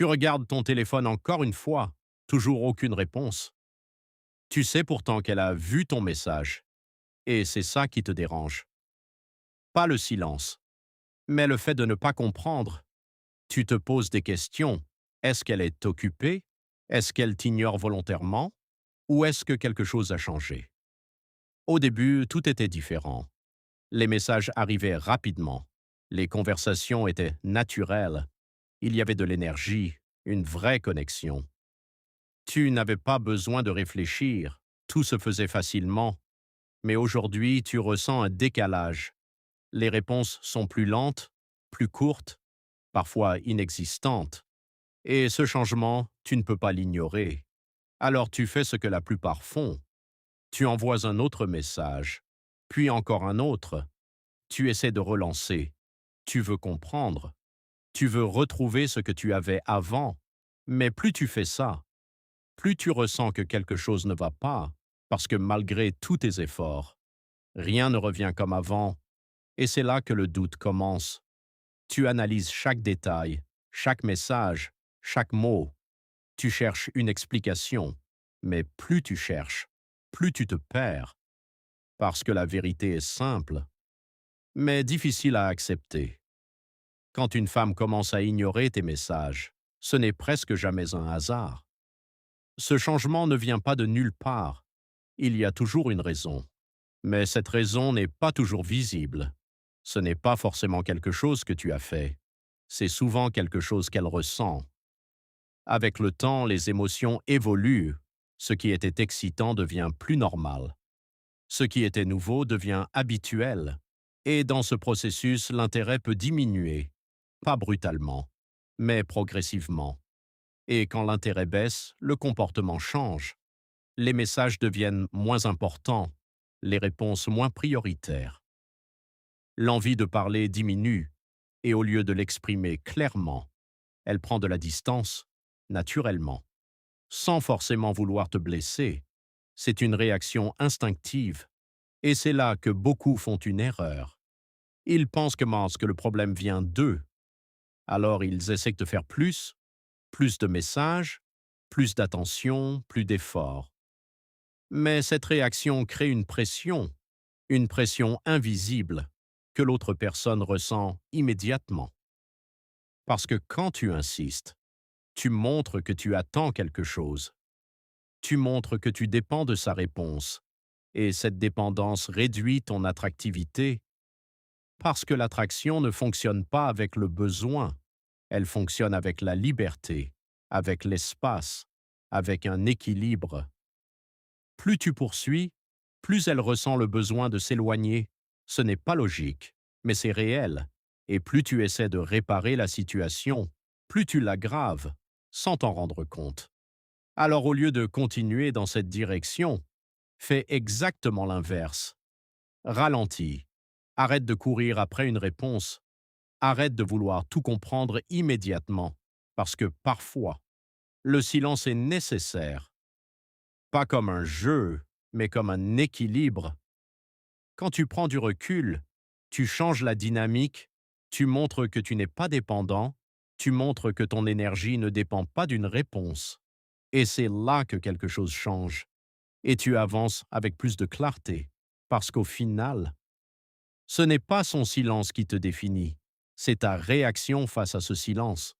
Tu regardes ton téléphone encore une fois, toujours aucune réponse. Tu sais pourtant qu'elle a vu ton message, et c'est ça qui te dérange. Pas le silence, mais le fait de ne pas comprendre. Tu te poses des questions. Est-ce qu'elle est occupée? Est-ce qu'elle t'ignore volontairement? Ou est-ce que quelque chose a changé? Au début, tout était différent. Les messages arrivaient rapidement. Les conversations étaient naturelles. Il y avait de l'énergie, une vraie connexion. Tu n'avais pas besoin de réfléchir. Tout se faisait facilement. Mais aujourd'hui, tu ressens un décalage. Les réponses sont plus lentes, plus courtes, parfois inexistantes. Et ce changement, tu ne peux pas l'ignorer. Alors tu fais ce que la plupart font. Tu envoies un autre message, puis encore un autre. Tu essaies de relancer. Tu veux comprendre. Tu veux retrouver ce que tu avais avant. Mais plus tu fais ça, plus tu ressens que quelque chose ne va pas, parce que malgré tous tes efforts, rien ne revient comme avant. Et c'est là que le doute commence. Tu analyses chaque détail, chaque message, chaque mot. Tu cherches une explication. Mais plus tu cherches, plus tu te perds. Parce que la vérité est simple, mais difficile à accepter. Quand une femme commence à ignorer tes messages, ce n'est presque jamais un hasard. Ce changement ne vient pas de nulle part. Il y a toujours une raison. Mais cette raison n'est pas toujours visible. Ce n'est pas forcément quelque chose que tu as fait. C'est souvent quelque chose qu'elle ressent. Avec le temps, les émotions évoluent. Ce qui était excitant devient plus normal. Ce qui était nouveau devient habituel. Et dans ce processus, l'intérêt peut diminuer. Pas brutalement, mais progressivement. Et quand l'intérêt baisse, le comportement change. Les messages deviennent moins importants, les réponses moins prioritaires. L'envie de parler diminue, et au lieu de l'exprimer clairement, elle prend de la distance, naturellement, sans forcément vouloir te blesser. C'est une réaction instinctive, et c'est là que beaucoup font une erreur. Ils pensent que le problème vient d'eux, alors ils essaient de faire plus de messages, plus d'attention, plus d'efforts. Mais cette réaction crée une pression invisible que l'autre personne ressent immédiatement. Parce que quand tu insistes, tu montres que tu attends quelque chose. Tu montres que tu dépends de sa réponse. Et cette dépendance réduit ton attractivité parce que l'attraction ne fonctionne pas avec le besoin. Elle fonctionne avec la liberté, avec l'espace, avec un équilibre. Plus tu poursuis, plus elle ressent le besoin de s'éloigner. Ce n'est pas logique, mais c'est réel. Et plus tu essaies de réparer la situation, plus tu l'aggraves, sans t'en rendre compte. Alors au lieu de continuer dans cette direction, fais exactement l'inverse. Ralentis. Arrête de courir après une réponse. Arrête de vouloir tout comprendre immédiatement, parce que parfois, le silence est nécessaire. Pas comme un jeu, mais comme un équilibre. Quand tu prends du recul, tu changes la dynamique, tu montres que tu n'es pas dépendant, tu montres que ton énergie ne dépend pas d'une réponse. Et c'est là que quelque chose change. Et tu avances avec plus de clarté, parce qu'au final, ce n'est pas son silence qui te définit, c'est ta réaction face à ce silence.